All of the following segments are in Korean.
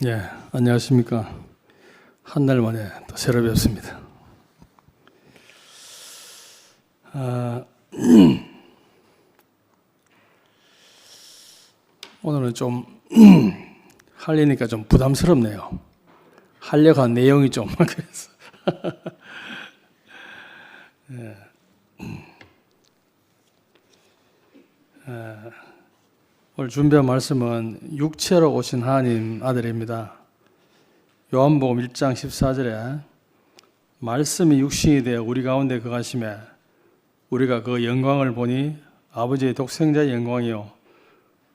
예, 안녕하십니까. 한 달 만에 또 새로 뵙습니다. 오늘은 좀 하려니까 좀 부담스럽네요. 하려고 한 내용이 좀 그래서 예. 오늘 준비한 말씀은 육체로 오신 하나님 아들입니다. 요한복음 1장 14절에 말씀이 육신이 되어 우리 가운데 거하심에 우리가 그 영광을 보니 아버지의 독생자의 영광이요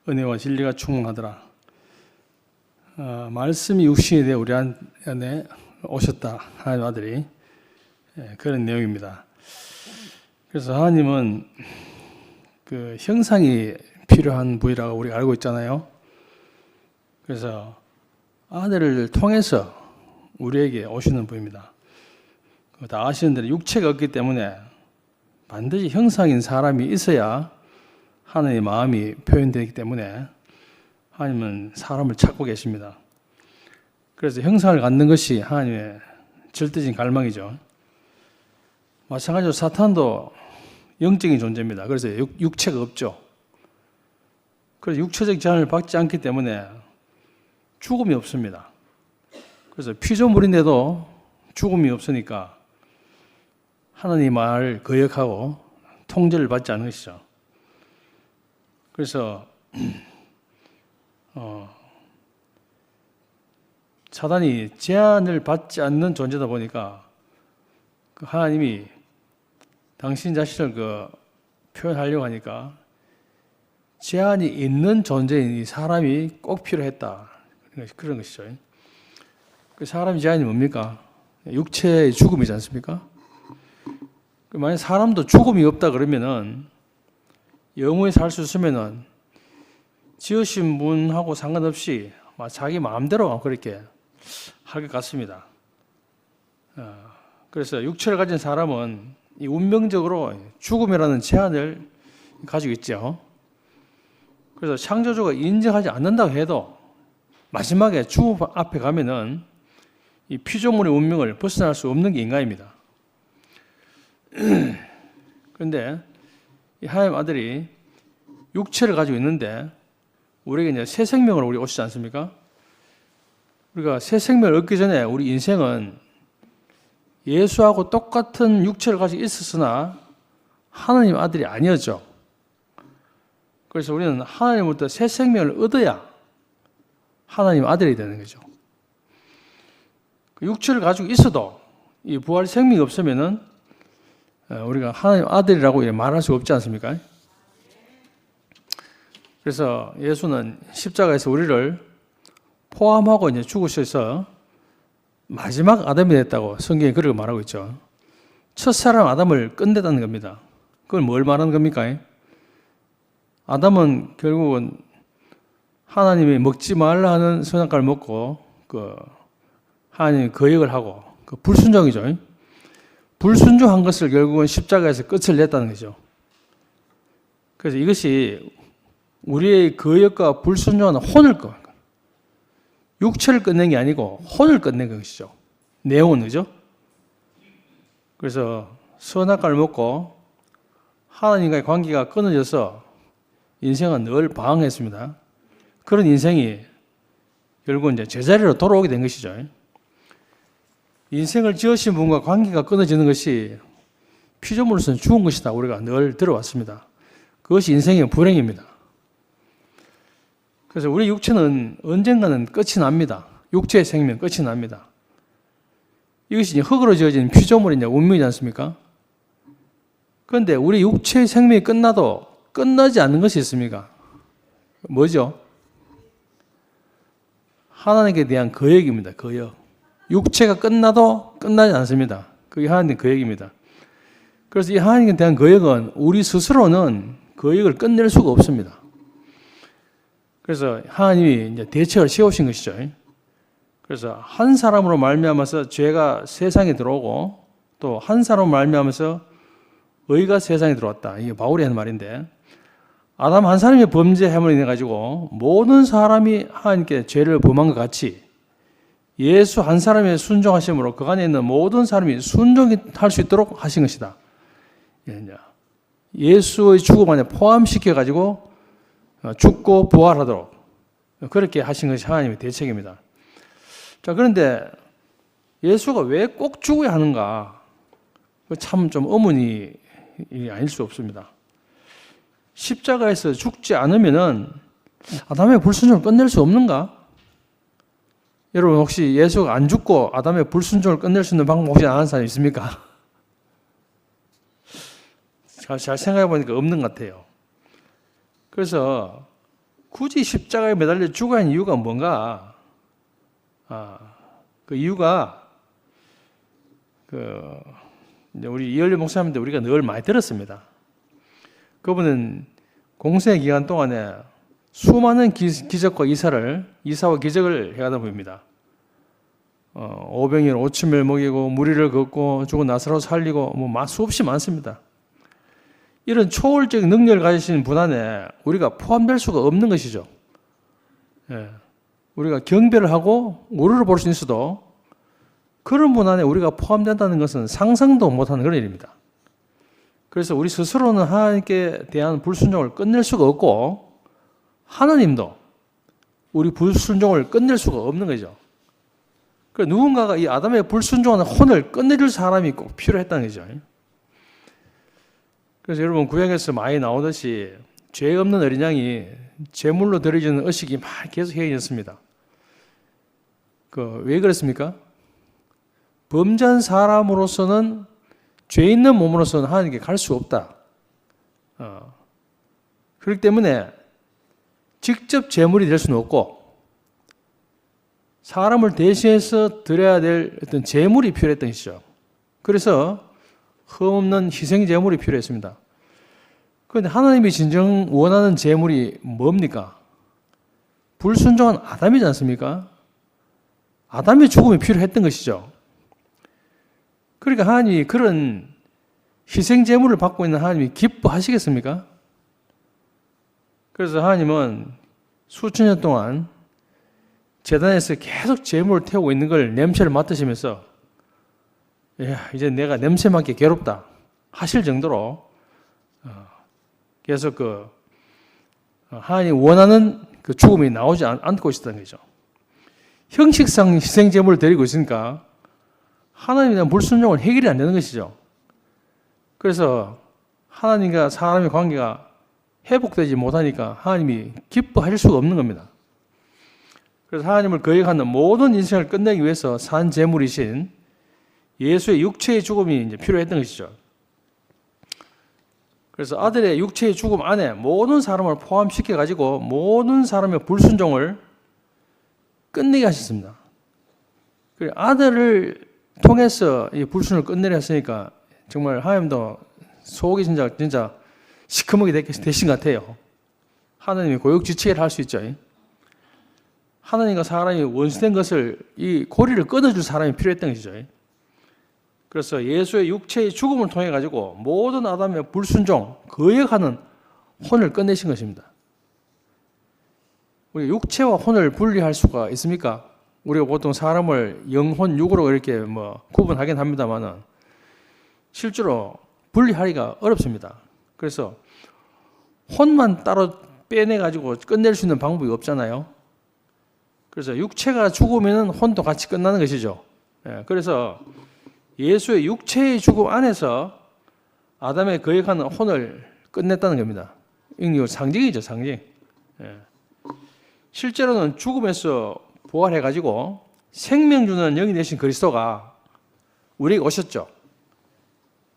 은혜와 진리가 충만하더라. 말씀이 육신이 되어 우리 안에 오셨다. 하나님 아들이 그런 내용입니다. 그래서 하나님은 그 형상이 필요한 부위라고 우리가 알고 있잖아요. 그래서 아들을 통해서 우리에게 오시는 부위입니다. 다 아시는 대로 육체가 없기 때문에 반드시 형상인 사람이 있어야 하나님의 마음이 표현되기 때문에 하나님은 사람을 찾고 계십니다. 그래서 형상을 갖는 것이 하나님의 절대적인 갈망이죠. 마찬가지로 사탄도 영적인 존재입니다. 그래서 육체가 없죠. 그래서 육체적 제한을 받지 않기 때문에 죽음이 없습니다. 그래서 피조물인데도 죽음이 없으니까 하나님의 말을 거역하고 통제를 받지 않는 것이죠. 그래서 사단이 제한을 받지 않는 존재다 보니까 그 하나님이 당신 자신을 표현하려고 하니까 제한이 있는 존재인 이 사람이 꼭 필요했다. 그런 것이죠. 그 사람의 제한이 뭡니까? 육체의 죽음이지 않습니까? 만약 사람도 죽음이 없다 그러면은 영원히 살 수 있으면은 지으신 분하고 상관없이 자기 마음대로 그렇게 할 것 같습니다. 그래서 육체를 가진 사람은 이 운명적으로 죽음이라는 제한을 가지고 있죠. 그래서 창조주가 인정하지 않는다고 해도 마지막에 죽음 앞에 가면은 이 피조물의 운명을 벗어날 수 없는 게 인간입니다. 그런데 이 하나님 아들이 육체를 가지고 있는데 우리에게 이제 새 생명을 우리 오시지 않습니까? 우리가 새 생명을 얻기 전에 우리 인생은 예수하고 똑같은 육체를 가지고 있었으나 하나님 아들이 아니었죠. 그래서 우리는 하나님으로부터 새 생명을 얻어야 하나님 아들이 되는 거죠. 육체를 가지고 있어도 이 부활 생명이 없으면은 우리가 하나님 아들이라고 말할 수 없지 않습니까? 그래서 예수는 십자가에서 우리를 포함하고 이제 죽으셔서 마지막 아담이 됐다고 성경이 그렇게 말하고 있죠. 첫사람 아담을 끝내다는 겁니다. 그걸 뭘 말하는 겁니까? 아담은 결국은 하나님이 먹지 말라 하는 선악과를 먹고 하나님이 거역을 하고 불순종이죠. 불순종한 것을 결국은 십자가에서 끝을 냈다는 거죠. 그래서 이것이 우리의 거역과 불순종하는 혼을 육체를 끝낸 게 아니고 혼을 끝낸 것이죠. 내용은 그죠? 그래서 선악과를 먹고 하나님과의 관계가 끊어져서 인생은 늘 방황했습니다. 그런 인생이 결국은 이제 제자리로 돌아오게 된 것이죠. 인생을 지으신 분과 관계가 끊어지는 것이 피조물로서는 죽은 것이다. 우리가 늘 들어왔습니다. 그것이 인생의 불행입니다. 그래서 우리 육체는 언젠가는 끝이 납니다. 육체의 생명 끝이 납니다. 이것이 이제 흙으로 지어진 피조물이냐 운명이지 않습니까? 그런데 우리 육체의 생명이 끝나도 끝나지 않는 것이 있습니까? 뭐죠? 하나님께 대한 거역입니다. 거역. 육체가 끝나도 끝나지 않습니다. 그게 하나님의 거역입니다. 그래서 이 하나님께 대한 거역은 우리 스스로는 거역을 끝낼 수가 없습니다. 그래서 하나님이 이제 대책을 세우신 것이죠. 그래서 한 사람으로 말미암아서 죄가 세상에 들어오고 또 한 사람으로 말미암아서 의가 세상에 들어왔다. 이게 바울이 하는 말인데 아담 한 사람이 범죄 행위를 인해 가지고 모든 사람이 하나님께 죄를 범한 것 같이 예수 한 사람의 순종하심으로 그 안에 있는 모든 사람이 순종할 수 있도록 하신 것이다. 예수의 죽음 안에 포함시켜 가지고 죽고 부활하도록 그렇게 하신 것이 하나님의 대책입니다. 자, 그런데 예수가 왜 꼭 죽어야 하는가? 참 좀 의문이 아닐 수 없습니다. 십자가에서 죽지 않으면은 아담의 불순종을 끝낼 수 없는가? 여러분 혹시 예수가 안 죽고 아담의 불순종을 끝낼 수 있는 방법 혹시 아는 사람 있습니까? 잘 생각해 보니까 없는 것 같아요. 그래서 굳이 십자가에 매달려 죽어야 하는 이유가 뭔가? 그 이유가 우리 이열리 목사님한테 우리가 늘 많이 들었습니다. 그분은 공생의 기간 동안에 수많은 기적과 이사와 기적을 해가다 보입니다. 오병이어 5,000명 먹이고 무리를 걷고 죽은 나사로 살리고 수없이 많습니다. 이런 초월적 능력을 가지신 분 안에 우리가 포함될 수가 없는 것이죠. 우리가 경배를 하고 우르르 볼 수 있어도 그런 분 안에 우리가 포함된다는 것은 상상도 못하는 그런 일입니다. 그래서 우리 스스로는 하나님께 대한 불순종을 끝낼 수가 없고 하나님도 우리 불순종을 끝낼 수가 없는 거죠. 그러니까 누군가가 이 아담의 불순종하는 혼을 끝내줄 사람이 꼭 필요했다는 거죠. 그래서 여러분 구약에서 많이 나오듯이 죄 없는 어린 양이 제물로 드려지는 의식이 막 계속 해졌습니다. 왜 그렇습니까? 범죄한 사람으로서는 죄 있는 몸으로서는 하나님께 갈 수 없다. 그렇기 때문에 직접 제물이 될 수는 없고 사람을 대신해서 드려야 될 어떤 제물이 필요했던 것이죠. 그래서 흠없는 희생 제물이 필요했습니다. 그런데 하나님이 진정 원하는 제물이 뭡니까? 불순종한 아담이지 않습니까? 아담의 죽음이 필요했던 것이죠. 그러니까 하나님이 그런 희생 제물을 받고 있는 하나님이 기뻐하시겠습니까? 그래서 하나님은 수천 년 동안 제단에서 계속 제물을 태우고 있는 걸 냄새를 맡으시면서 이제 내가 냄새 맡기 괴롭다 하실 정도로 계속 하나님 원하는 그 죽음이 나오지 않고 있었던 거죠. 형식상 희생 제물을 드리고 있으니까 하나님에 대한 불순종은 해결이 안 되는 것이죠. 그래서 하나님과 사람의 관계가 회복되지 못하니까 하나님이 기뻐하실 수가 없는 겁니다. 그래서 하나님을 거역하는 모든 인생을 끝내기 위해서 산 제물이신 예수의 육체의 죽음이 이제 필요했던 것이죠. 그래서 아들의 육체의 죽음 안에 모든 사람을 포함시켜 가지고 모든 사람의 불순종을 끝내게 하셨습니다. 그리고 아들을 통해서 이 불순을 끝내려 했으니까 정말 하나님도 속이 진짜 시커멓게 되신 것 같아요. 하나님이 고육지치게를 할 수 있죠. 하나님과 사람이 원수된 것을 이 고리를 끊어줄 사람이 필요했던 것이죠. 그래서 예수의 육체의 죽음을 통해 가지고 모든 아담의 불순종, 거역하는 혼을 끝내신 것입니다. 우리 육체와 혼을 분리할 수가 있습니까? 우리가 보통 사람을 영혼, 육으로 이렇게 구분하긴 합니다만은 실제로 분리하기가 어렵습니다. 그래서 혼만 따로 빼내 가지고 끝낼 수 있는 방법이 없잖아요. 그래서 육체가 죽으면 혼도 같이 끝나는 것이죠. 그래서 예수의 육체의 죽음 안에서 아담의 거역하는 혼을 끝냈다는 겁니다. 이거 상징이죠, 상징. 실제로는 죽음에서 부활해가지고 생명 주는 영이 되신 그리스도가 우리에게 오셨죠.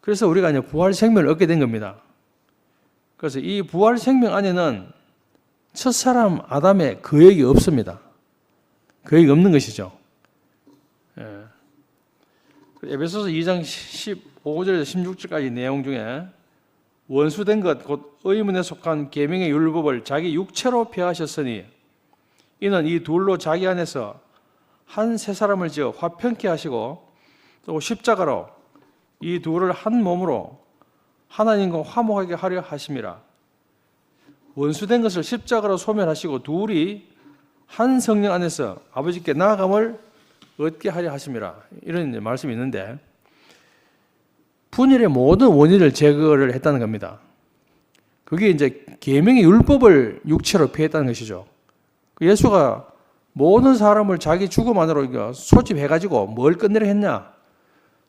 그래서 우리가 이제 부활 생명을 얻게 된 겁니다. 그래서 이 부활 생명 안에는 첫사람 아담의 거역이 없습니다. 거역이 없는 것이죠. 에베소서 2장 15절에서 16절까지 내용 중에 원수된 것 곧 의문에 속한 계명의 율법을 자기 육체로 폐하셨으니 이는 이 둘로 자기 안에서 한 새 사람을 지어 화평케 하시고 또 십자가로 이 둘을 한 몸으로 하나님과 화목하게 하려 하심이라. 원수된 것을 십자가로 소멸하시고 둘이 한 성령 안에서 아버지께 나아감을 얻게 하려 하심이라. 이런 이제 말씀이 있는데, 분열의 모든 원인을 제거를 했다는 겁니다. 그게 이제 계명의 율법을 육체로 폐했다는 것이죠. 예수가 모든 사람을 자기 죽음 안으로 소집해가지고 뭘 끝내려 했냐?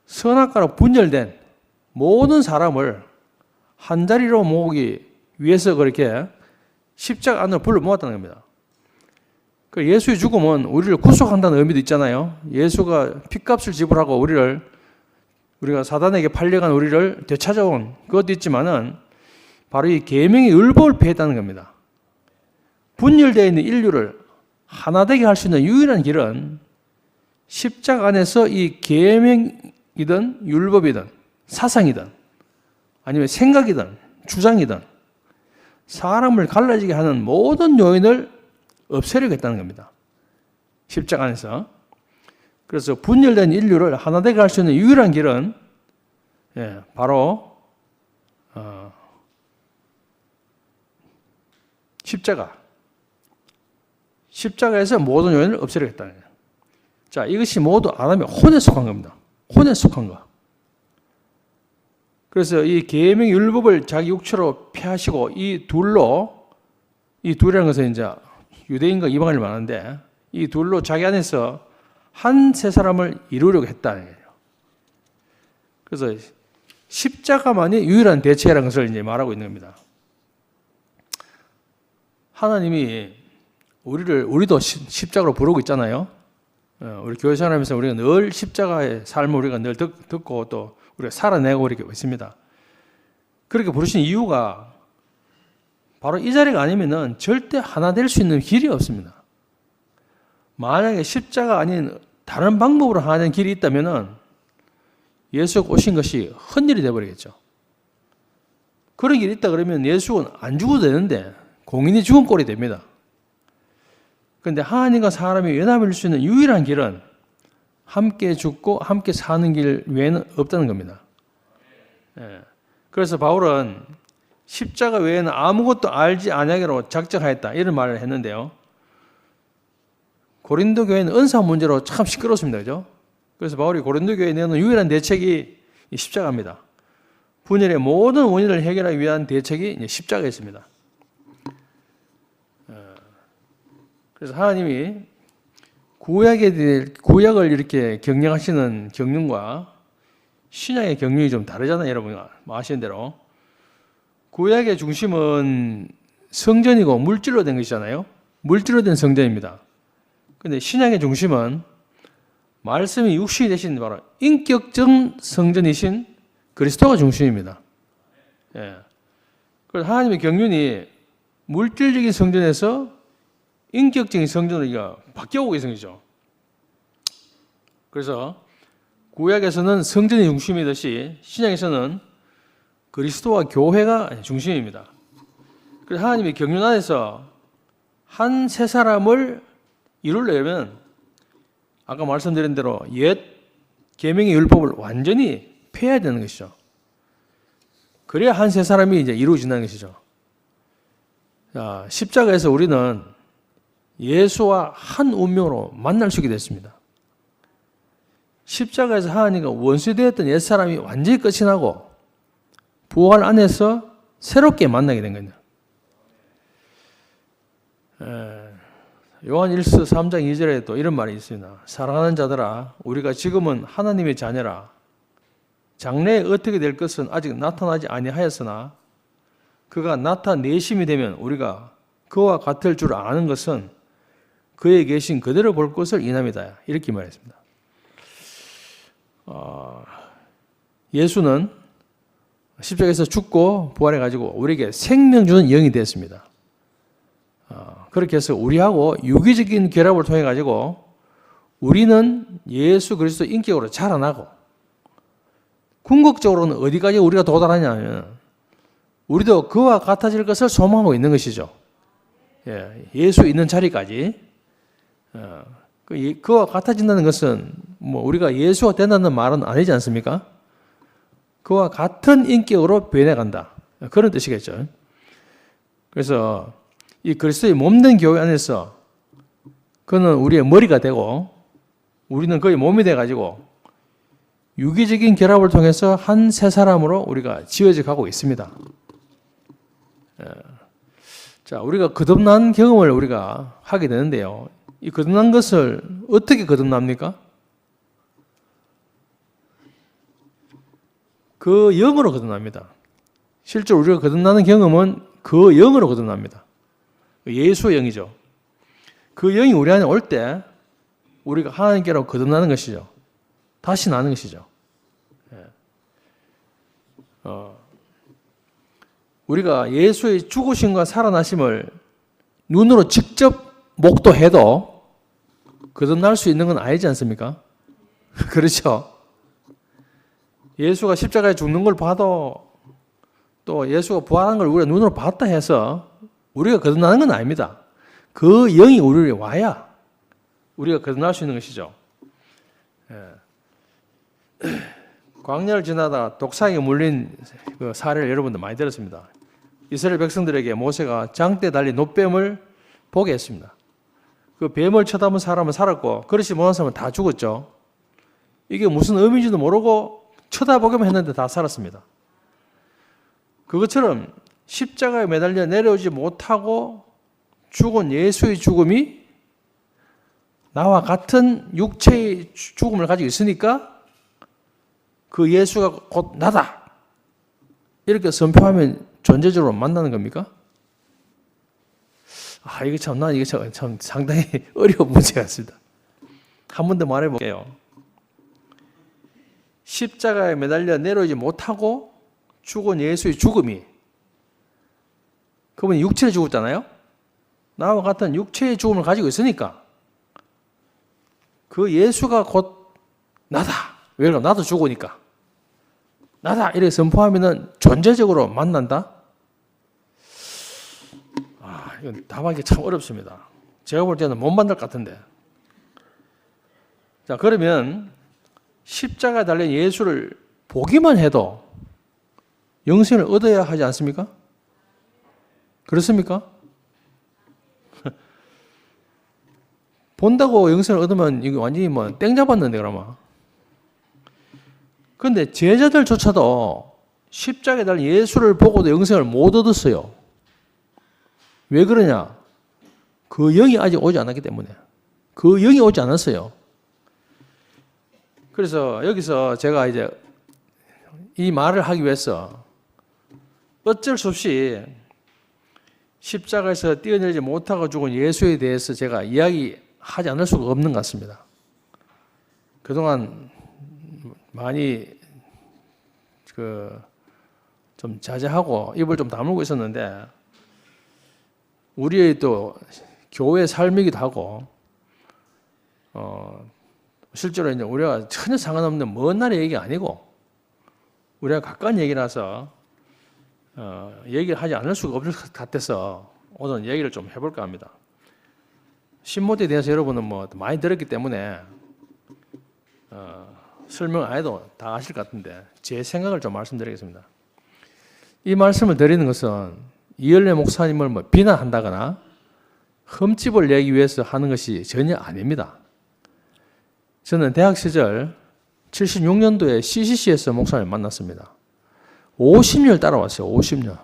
선악과로 분열된 모든 사람을 한 자리로 모으기 위해서 그렇게 십자가 안으로 불러 모았다는 겁니다. 예수의 죽음은 우리를 구속한다는 의미도 있잖아요. 예수가 핏값을 지불하고 우리가 사단에게 팔려간 우리를 되찾아온 그것도 있지만은 바로 이 계명의 율법을 폐했다는 겁니다. 분열되어 있는 인류를 하나 되게 할 수 있는 유일한 길은 십자가 안에서 이 계명이든 율법이든 사상이든 아니면 생각이든 주장이든 사람을 갈라지게 하는 모든 요인을 없애려고 했다는 겁니다. 십자가 안에서. 그래서 분열된 인류를 하나 되게 할 수 있는 유일한 길은 바로 십자가에서 모든 요인을 없애려고 했다는 거예요. 자, 이것이 모두 아담의 혼에 속한 겁니다. 혼에 속한 거. 그래서 이 계명 율법을 자기 육체로 폐하시고 이 둘이라는 것은 이제 유대인과 이방인을 말하는데 이 둘로 자기 안에서 한 세 사람을 이루려고 했다는 거예요. 그래서 십자가만이 유일한 대체라는 것을 이제 말하고 있는 겁니다. 하나님이 우리도 십자가로 부르고 있잖아요. 우리 교회 생활하면서 우리가 늘 십자가의 삶을 우리가 늘 듣고 또 우리가 살아내고 이렇게 있습니다. 그렇게 부르신 이유가 바로 이 자리가 아니면은 절대 하나 될 수 있는 길이 없습니다. 만약에 십자가 아닌 다른 방법으로 하나 되는 길이 있다면은 예수가 오신 것이 헛일이 되어버리겠죠. 그런 길이 있다 그러면 예수는 안 죽어도 되는데 공인이 죽은 꼴이 됩니다. 그런데 하나님과 사람이 연합일 수 있는 유일한 길은 함께 죽고 함께 사는 길 외에는 없다는 겁니다. 그래서 바울은 십자가 외에는 아무것도 알지 아니하기로 작정하였다 이런 말을 했는데요. 고린도 교회는 은사 문제로 참 시끄럽습니다. 그죠? 그래서 바울이 고린도 교회에 내놓은 유일한 대책이 십자가입니다. 분열의 모든 원인을 해결하기 위한 대책이 십자가였습니다. 그래서 하나님이 구약을 이렇게 경영하시는 경륜과 신약의 경륜이 좀 다르잖아요. 여러분 아시는 대로. 구약의 중심은 성전이고 물질로 된 것이잖아요. 물질로 된 성전입니다. 그런데 신약의 중심은 말씀이 육신이 되신 바로 인격적 성전이신 그리스도가 중심입니다. 그래서 하나님의 경륜이 물질적인 성전에서 인격적인 성전으로 바뀌어오고 있는 거죠. 그래서 구약에서는 성전이 중심이듯이 신약에서는 그리스도와 교회가 중심입니다. 그래서 하나님의 경륜 안에서 한 세 사람을 이루려면 아까 말씀드린 대로 옛 계명의 율법을 완전히 폐해야 되는 것이죠. 그래야 한 세 사람이 이제 이루어진다는 것이죠. 자, 십자가에서 우리는 예수와 한 운명으로 만날 수 있게 됐습니다. 십자가에서 하나님과 원수되었던 옛사람이 완전히 끝이 나고 부활 안에서 새롭게 만나게 된 거예요. 요한 1서 3장 2절에 또 이런 말이 있습니다. 사랑하는 자들아 우리가 지금은 하나님의 자녀라. 장래에 어떻게 될 것은 아직 나타나지 아니하였으나 그가 나타내심이 되면 우리가 그와 같을 줄 아는 것은 그에 계신 그대로 볼 것을 인함이다. 이렇게 말했습니다. 예수는 십자가에서 죽고 부활해가지고 우리에게 생명 주는 영이 되었습니다. 그렇게 해서 우리하고 유기적인 결합을 통해 가지고 우리는 예수 그리스도 인격으로 자라나고 궁극적으로는 어디까지 우리가 도달하냐면 우리도 그와 같아질 것을 소망하고 있는 것이죠. 예수 있는 자리까지. 그와 같아진다는 것은 뭐 우리가 예수가 된다는 말은 아니지 않습니까? 그와 같은 인격으로 변해간다. 그런 뜻이겠죠. 그래서 이 그리스도의 몸된 교회 안에서 그는 우리의 머리가 되고 우리는 거의 몸이 돼가지고 유기적인 결합을 통해서 한 새 사람으로 우리가 지어져 가고 있습니다. 자, 우리가 거듭난 경험을 우리가 하게 되는데요. 이 거듭난 것을 어떻게 거듭납니까? 그 영으로 거듭납니다. 실제로 우리가 거듭나는 경험은 그 영으로 거듭납니다. 예수의 영이죠. 그 영이 우리 안에 올 때 우리가 하나님께로 거듭나는 것이죠. 다시 나는 것이죠. 우리가 예수의 죽으심과 살아나심을 눈으로 직접 목도해도 거듭날 수 있는 건 아니지 않습니까? 그렇죠? 예수가 십자가에 죽는 걸 봐도 또 예수가 부활한 걸 우리가 눈으로 봤다 해서 우리가 거듭나는 건 아닙니다. 그 영이 우리에게 와야 우리가 거듭날 수 있는 것이죠. 광야를 지나다 독사에게 물린 그 사례를 여러분들 많이 들었습니다. 이스라엘 백성들에게 모세가 장대에 달린 놋뱀을 보게 했습니다. 그 뱀을 쳐다본 사람은 살았고 그렇지 못한 사람은 다 죽었죠. 이게 무슨 의미인지도 모르고 쳐다보기만 했는데 다 살았습니다. 그것처럼 십자가에 매달려 내려오지 못하고 죽은 예수의 죽음이 나와 같은 육체의 죽음을 가지고 있으니까 그 예수가 곧 나다 이렇게 선포하면 존재적으로 만나는 겁니까? 이게 참 상당히 어려운 문제 같습니다. 한 번 더 말해볼게요. 십자가에 매달려 내려오지 못하고 죽은 예수의 죽음이, 그분이 육체를 죽었잖아요. 나와 같은 육체의 죽음을 가지고 있으니까 그 예수가 곧 나다. 왜 그럴까? 나도 죽으니까 나다 이렇게 선포하면은 존재적으로 만난다. 이건 답하기 참 어렵습니다. 제가 볼 때는 못 만날 것 같은데. 자, 그러면 십자가에 달린 예수를 보기만 해도 영생을 얻어야 하지 않습니까? 그렇습니까? 본다고 영생을 얻으면 이거 완전히 땡 잡았는데 그러면. 그런데 제자들조차도 십자가에 달린 예수를 보고도 영생을 못 얻었어요. 왜 그러냐? 그 영이 아직 오지 않았기 때문에. 그 영이 오지 않았어요. 그래서 여기서 제가 이제 이 말을 하기 위해서 어쩔 수 없이 십자가에서 뛰어내리지 못하고 죽은 예수에 대해서 제가 이야기하지 않을 수가 없는 것 같습니다. 그동안 많이 좀 자제하고 입을 좀 다물고 있었는데 우리의 또 교회 삶이기도 하고 실제로 이제 우리가 전혀 상관없는 먼 날의 얘기가 아니고 우리가 가까운 얘기라서 얘기를 하지 않을 수가 없을 것 같아서 오늘 얘기를 좀 해볼까 합니다. 신모대에 대해서 여러분은 많이 들었기 때문에 설명 안 해도 다 아실 것 같은데 제 생각을 좀 말씀드리겠습니다. 이 말씀을 드리는 것은 이열래 목사님을 비난한다거나 흠집을 내기 위해서 하는 것이 전혀 아닙니다. 저는 대학 시절 76년도에 CCC에서 목사님을 만났습니다. 50년 따라왔어요. 50년.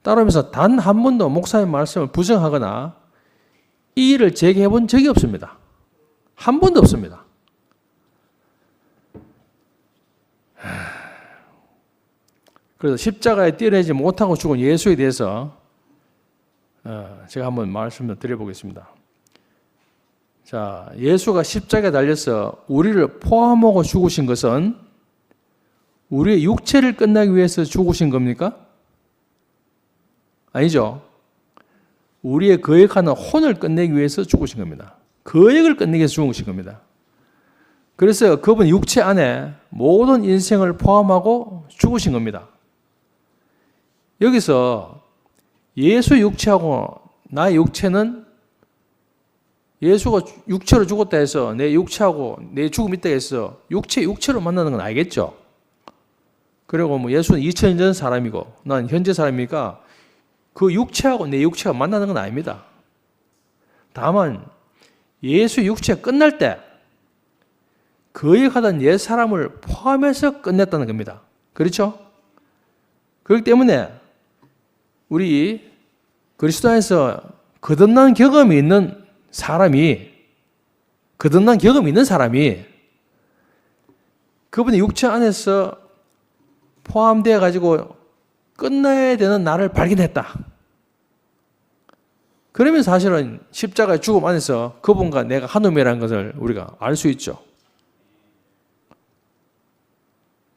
따라오면서 단 한 번도 목사님 말씀을 부정하거나 이의를 제기해 본 적이 없습니다. 한 번도 없습니다. 그래서 십자가에 뛰어내지 못하고 죽은 예수에 대해서 제가 한번 말씀을 드려보겠습니다. 자, 예수가 십자가에 달려서 우리를 포함하고 죽으신 것은 우리의 육체를 끝나기 위해서 죽으신 겁니까? 아니죠. 우리의 거역하는 혼을 끝내기 위해서 죽으신 겁니다. 거역을 끝내기 위해서 죽으신 겁니다. 그래서 그분 육체 안에 모든 인생을 포함하고 죽으신 겁니다. 여기서 예수 육체하고 나의 육체는 예수가 육체로 죽었다 해서 내 육체하고 내 죽음이 있다 해서 육체로 만나는 건 알겠죠? 그리고 예수는 2000년 전 사람이고 난 현재 사람이니까 그 육체하고 내 육체가 만나는 건 아닙니다. 다만 예수 육체가 끝날 때 거역하던 옛 사람을 포함해서 끝냈다는 겁니다. 그렇죠? 그렇기 때문에 우리 그리스도 안에서 거듭난 경험이 있는 사람이 그분의 육체 안에서 포함되어 가지고 끝나야 되는 나를 발견했다. 그러면 사실은 십자가의 죽음 안에서 그분과 내가 한 몸이라는 것을 우리가 알 수 있죠.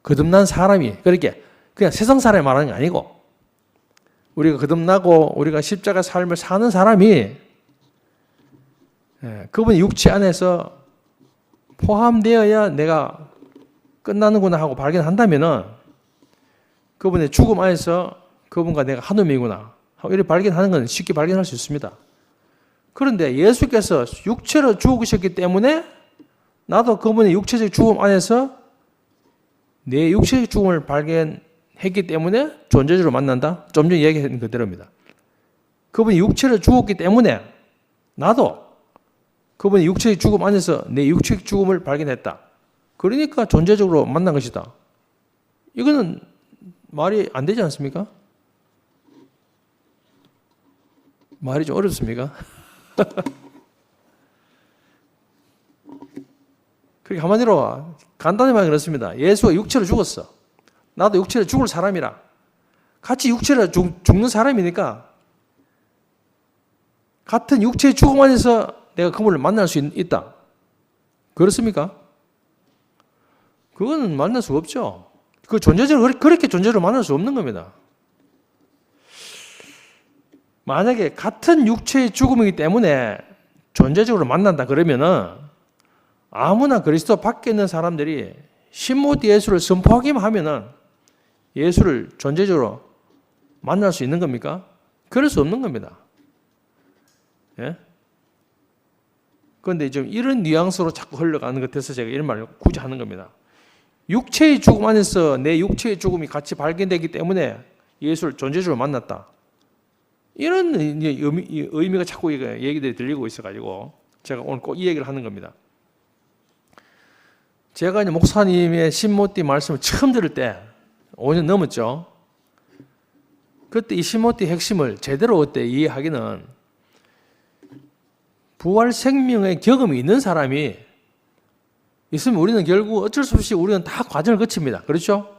거듭난 사람이 그렇게 그냥 세상 사람이 말하는 게 아니고 우리가 거듭나고 우리가 십자가 삶을 사는 사람이 그분의 육체 안에서 포함되어야 내가 끝나는구나 하고 발견한다면은 그분의 죽음 안에서 그분과 내가 한 몸이구나 하고 이렇게 발견하는 건 쉽게 발견할 수 있습니다. 그런데 예수께서 육체로 죽으셨기 때문에 나도 그분의 육체적 죽음 안에서 내 육체적 죽음을 발견했기 때문에 존재적으로 만난다? 좀 전에 얘기한 그대로입니다. 그분이 육체로 죽었기 때문에 나도 그분의 육체적 죽음 안에서 내 육체적 죽음을 발견했다. 그러니까 존재적으로 만난 것이다. 이거는 말이 안 되지 않습니까? 말이 좀 어렵습니까? 그렇게 한마디로 간단히 말하면 그렇습니다. 예수가 육체로 죽었어. 나도 육체로 죽을 사람이라. 같이 육체로 죽는 사람이니까 같은 육체의 죽음 안에서 내가 그분을 만날 수 있다. 그렇습니까? 그거는 만날 수 없죠. 그 존재적으로 그렇게 존재로 만날 수 없는 겁니다. 만약에 같은 육체의 죽음이기 때문에 존재적으로 만난다 그러면은 아무나 그리스도 밖에 있는 사람들이 신모티 예수를 선포하기만 하면은 예수를 존재적으로 만날 수 있는 겁니까? 그럴 수 없는 겁니다. 예? 그런데 좀 이런 뉘앙스로 자꾸 흘러가는 것 같아서 제가 이런 말을 굳이 하는 겁니다. 육체의 죽음 안에서 내 육체의 죽음이 같이 발견되기 때문에 예수를 존재적으로 만났다. 이런 의미가 자꾸 얘기들이 들리고 있어가지고 제가 오늘 꼭 이 얘기를 하는 겁니다. 제가 이제 목사님의 신모티 말씀을 처음 들을 때 5년 넘었죠. 그때 이 신모티 핵심을 제대로 그때 이해하기는 부활 생명의 경험이 있는 사람이 있으면 우리는 결국 어쩔 수 없이 우리는 다 과정을 거칩니다. 그렇죠?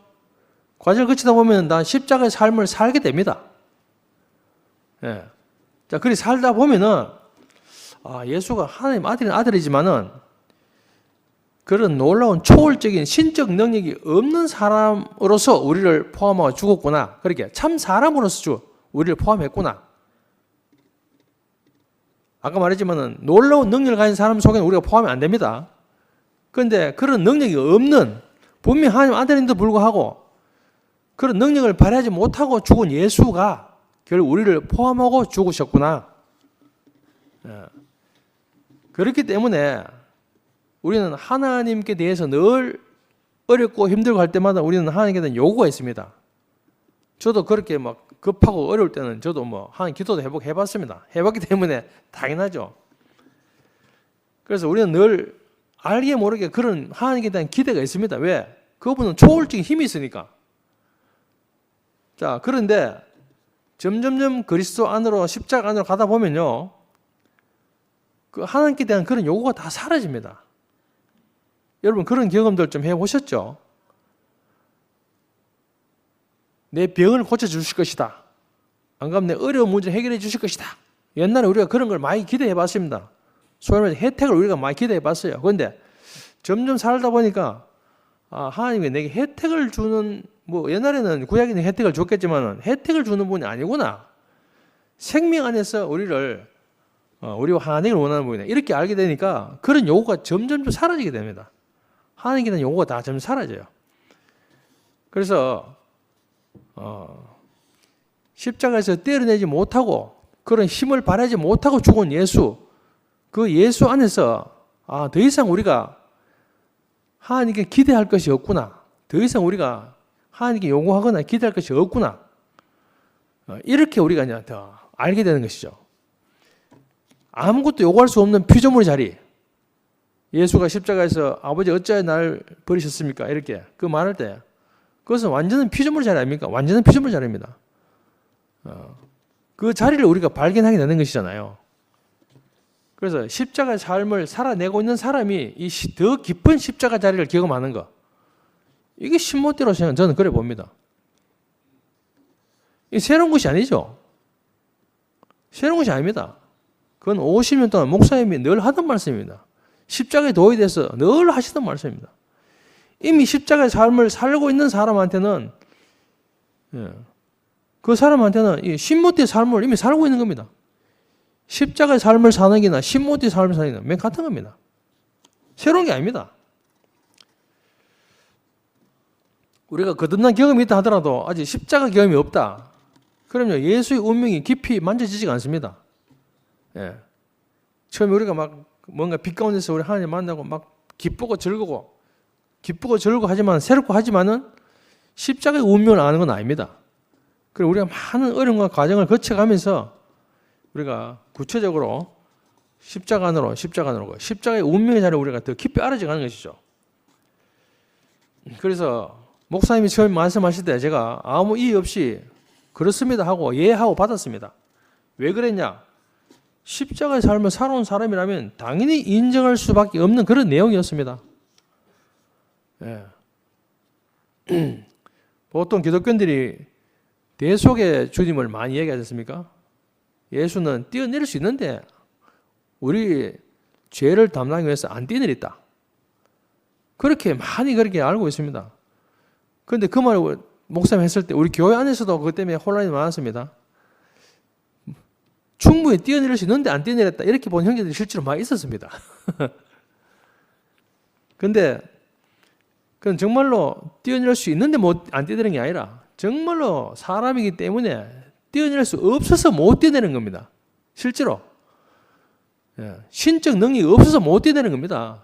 과정을 거치다 보면 다 십자가의 삶을 살게 됩니다. 예. 자, 그리 살다 보면은 예수가 하나님 아들이지만은 그런 놀라운 초월적인 신적 능력이 없는 사람으로서 우리를 포함하고 죽었구나. 그렇게 참 사람으로서 우리를 포함했구나. 아까 말했지만은 놀라운 능력을 가진 사람 속에는 우리가 포함이 안 됩니다. 그런데 그런 능력이 없는 분명히 하나님 아들인데도 불구하고 그런 능력을 발휘하지 못하고 죽은 예수가 결국 우리를 포함하고 죽으셨구나. 그렇기 때문에 우리는 하나님께 대해서 늘 어렵고 힘들고 할 때마다 우리는 하나님께 대한 요구가 있습니다. 저도 그렇게 막 급하고 어려울 때는 저도 하나님 기도도 해봤습니다. 해봤기 때문에 당연하죠. 그래서 우리는 늘 알게 모르게 그런 하나님께 대한 기대가 있습니다. 왜? 그분은 초월적인 힘이 있으니까. 자, 그런데 점점점 그리스도 안으로 십자가 안으로 가다 보면요, 그 하나님께 대한 그런 요구가 다 사라집니다. 여러분 그런 경험들 좀 해보셨죠? 내 병을 고쳐주실 것이다. 안 그러면 내 어려운 문제 해결해 주실 것이다. 옛날에 우리가 그런 걸 많이 기대해 봤습니다. 소위 말해서 혜택을 우리가 많이 기대해 봤어요. 그런데 점점 살다 보니까 하나님이 내게 혜택을 주는, 옛날에는 구약에는 혜택을 줬겠지만 혜택을 주는 분이 아니구나. 생명 안에서 우리와 하나님을 원하는 분이다. 이렇게 알게 되니까 그런 요구가 점점 사라지게 됩니다. 하나님께 대한 요구가 다 점점 사라져요. 그래서 십자가에서 떼어내지 못하고 그런 힘을 발휘하지 못하고 죽은 예수, 그 예수 안에서 더 이상 우리가 하나님께 기대할 것이 없구나. 더 이상 우리가 하나님께 요구하거나 기대할 것이 없구나. 이렇게 우리가 이제 더 알게 되는 것이죠. 아무것도 요구할 수 없는 피조물의 자리. 예수가 십자가에서 아버지 어찌하여 나를 버리셨습니까? 이렇게 그 말할 때 그것은 완전한 피조물 자리 아닙니까? 완전한 피조물 자리입니다. 그 자리를 우리가 발견하게 되는 것이잖아요. 그래서 십자가의 삶을 살아내고 있는 사람이 이 더 깊은 십자가 자리를 경험하는 것, 이게 신모띠로 저는 그래 봅니다. 이 새로운 것이 아니죠. 새로운 것이 아닙니다. 그건 50년 동안 목사님이 늘 하던 말씀입니다. 십자가의 도에 대해서 늘 하시던 말씀입니다. 이미 십자가의 삶을 살고 있는 사람한테는, 그 사람한테는 이 신모띠의 삶을 이미 살고 있는 겁니다. 십자가의 삶을 사는 게나 신모띠의 삶을 사는 게나 맨 같은 겁니다. 새로운 게 아닙니다. 우리가 거듭난 경험이 있다 하더라도 아직 십자가 경험이 없다. 그러면 예수의 운명이 깊이 만져지지가 않습니다. 예. 처음에 우리가 막 뭔가 빛 가운데서 우리 하나님 만나고 막 기쁘고 즐거고 하지만 새롭고 하지만은 십자가의 운명을 아는 건 아닙니다. 그리고 우리가 많은 어려움과 과정을 거쳐가면서 우리가 구체적으로 십자가 안으로 십자가의 운명의 자리를 우리가 더 깊이 알아져가는 것이죠. 그래서 목사님이 처음 말씀하실 때 제가 아무 이의 없이 그렇습니다 하고 예하고 받았습니다. 왜 그랬냐? 십자가의 삶을 살아온 사람이라면 당연히 인정할 수밖에 없는 그런 내용이었습니다. 예. 보통 기독교인들이 대속의 주님을 많이 얘기하지 않습니까? 예수는 뛰어내릴 수 있는데 우리 죄를 담당하기 위해서 안 뛰어내렸다. 그렇게 많이 그렇게 알고 있습니다. 그런데 그 말을 목사님 했을 때 우리 교회 안에서도 그것 때문에 혼란이 많았습니다. 충분히 뛰어내릴 수 있는데 안 뛰어내렸다. 이렇게 본 형제들이 실제로 많이 있었습니다. 그런데 그건 정말로 뛰어내릴 수 있는데 안 뛰어내는 게 아니라 정말로 사람이기 때문에 뛰어낼 수 없어서 못 뛰어내는 겁니다. 실제로. 신적 능력이 없어서 못 뛰어내는 겁니다.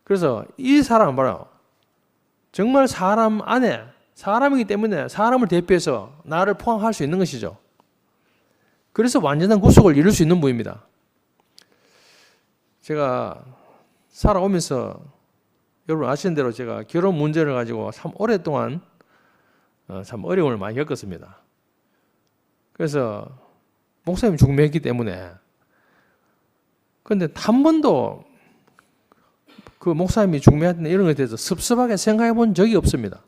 그래서 이 사람은 바로 정말 사람 안에 사람이기 때문에 사람을 대표해서 나를 포함할 수 있는 것이죠. 그래서 완전한 구속을 이룰 수 있는 분입니다. 제가 살아오면서 여러분 아시는 대로 제가 결혼 문제를 가지고 참 오랫동안 참 어려움을 많이 겪었습니다. 그래서 목사님이 중매했기 때문에 그런데 한 번도 그 목사님이 중매했던 이런 것에 대해서 섭섭하게 생각해 본 적이 없습니다.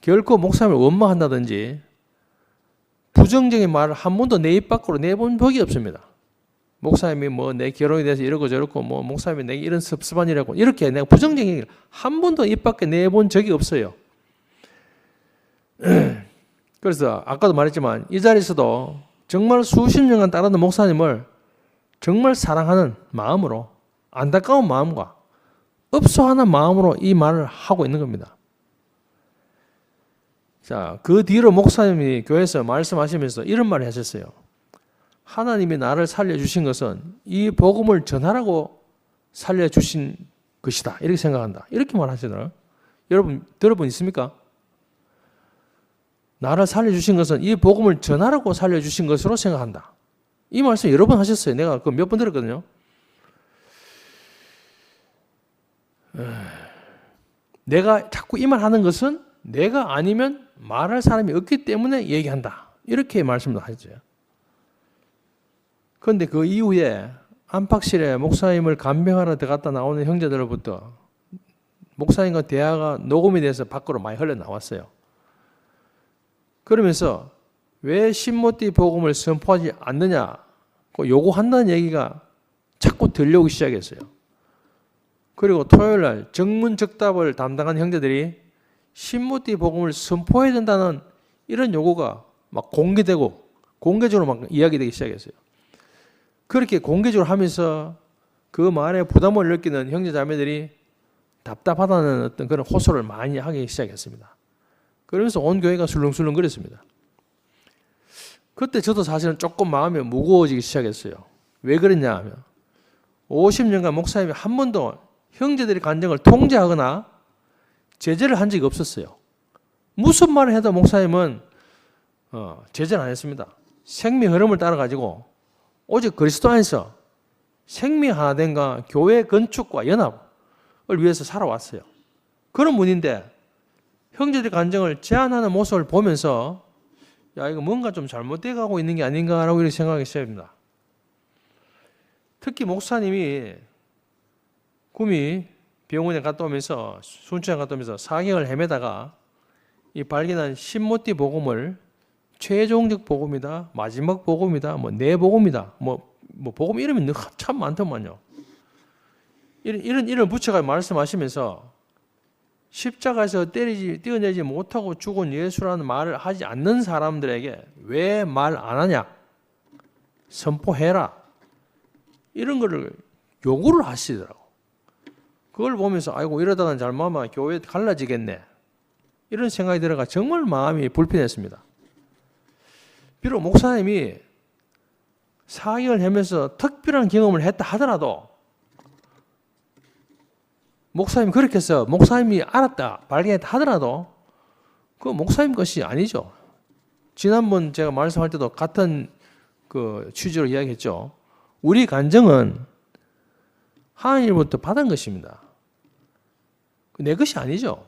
결코 목사님을 원망한다든지 부정적인 말을 한 번도 내 입 밖으로 내본 적이 없습니다. 목사님이 뭐 내 결혼에 대해서 이러고 저러고 뭐 목사님이 내게 이런 섭섭한 일이라고 이렇게 내가 부정적인 얘기를 한 번도 입 밖에 내본 적이 없어요. 그래서 아까도 말했지만 이 자리에서도 정말 수십 년간 따르던 목사님을 정말 사랑하는 마음으로 안타까운 마음과 업소하는 마음으로 이 말을 하고 있는 겁니다. 자, 그 뒤로 목사님이 교회에서 말씀하시면서 이런 말을 하셨어요. 하나님이 나를 살려주신 것은 이 복음을 전하라고 살려주신 것이다. 이렇게 생각한다. 이렇게 말하시더라고요. 여러분 들어본 있습니까? 나를 살려주신 것은 이 복음을 전하라고 살려주신 것으로 생각한다. 이 말씀 여러 번 하셨어요. 내가 그 몇 번 들었거든요. 내가 자꾸 이 말 하는 것은 내가 아니면 말할 사람이 없기 때문에 얘기한다. 이렇게 말씀을 하셨죠. 그런데 그 이후에 안팎실에 목사님을 간병하러 들어갔다 나오는 형제들로부터 목사님과 대화가 녹음이 돼서 밖으로 많이 흘러나왔어요. 그러면서 왜 신모띠 복음을 선포하지 않느냐고 요구한다는 얘기가 자꾸 들려오기 시작했어요. 그리고 토요일날 정문적답을 담당한 형제들이 신모띠 복음을 선포해야 된다는 이런 요구가 막 공개되고 공개적으로 막 이야기되기 시작했어요. 그렇게 공개적으로 하면서 그 말에 부담을 느끼는 형제자매들이 답답하다는 어떤 그런 호소를 많이 하기 시작했습니다. 그러면서 온 교회가 술렁술렁 거렸습니다. 그때 저도 사실은 조금 마음이 무거워지기 시작했어요. 왜 그랬냐 하면 50년간 목사님이 한 번도 형제들의 감정을 통제하거나 제재를 한 적이 없었어요. 무슨 말을 해도 목사님은 제재를 안 했습니다. 생명 흐름을 따라가지고 오직 그리스도 안에서 생명 하나됨과 교회 건축과 연합을 위해서 살아왔어요. 그런 분인데 형제들 간증을 제안하는 모습을 보면서 야, 이거 뭔가 좀 잘못돼 가고 있는 게 아닌가라고 이렇게 생각하기 시작합니다. 특히 목사님이 구미 병원에 갔다 오면서 순천에 갔다 오면서 4개월 헤매다가 이 발견한 신모티 복음을 최종적 복음이다, 마지막 복음이다, 내 복음이다, 복음 이름이 참 많더만요. 이런 이름을 붙여가지고 말씀하시면서 십자가에서 떼어내지 못하고 죽은 예수라는 말을 하지 않는 사람들에게 왜 말 안 하냐? 선포해라. 이런 거를 요구를 하시더라고. 그걸 보면서 아이고 이러다가 잘못하면 교회 갈라지겠네. 이런 생각이 들어가 정말 마음이 불편했습니다. 비록 목사님이 4개월 헤매서 특별한 경험을 했다 하더라도 목사님이 그렇게 해서 목사님이 알았다, 발견했다 하더라도 그건 목사님 것이 아니죠. 지난번 제가 말씀할 때도 같은 그 취지로 이야기했죠. 우리 간증은 하나님으로부터 받은 것입니다. 내 것이 아니죠.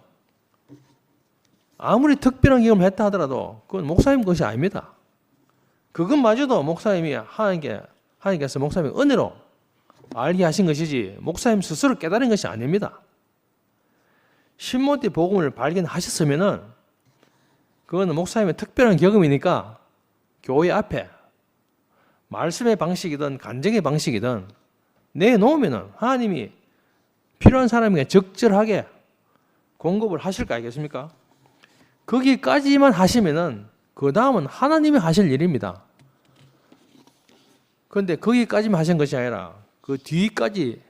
아무리 특별한 경험을 했다 하더라도 그건 목사님 것이 아닙니다. 그것마저도 목사님이 하나님께서 목사님의 은혜로 알게 하신 것이지 목사님 스스로 깨달은 것이 아닙니다. 신모티 복음을 발견하셨으면은 그거는 목사님의 특별한 경험이니까 교회 앞에 말씀의 방식이든 간증의 방식이든 내놓으면은 하나님이 필요한 사람에게 적절하게 공급을 하실 거 아니겠습니까? 거기까지만 하시면은 그 다음은 하나님이 하실 일입니다. 그런데 거기까지만 하신 것이 아니라 그 뒤까지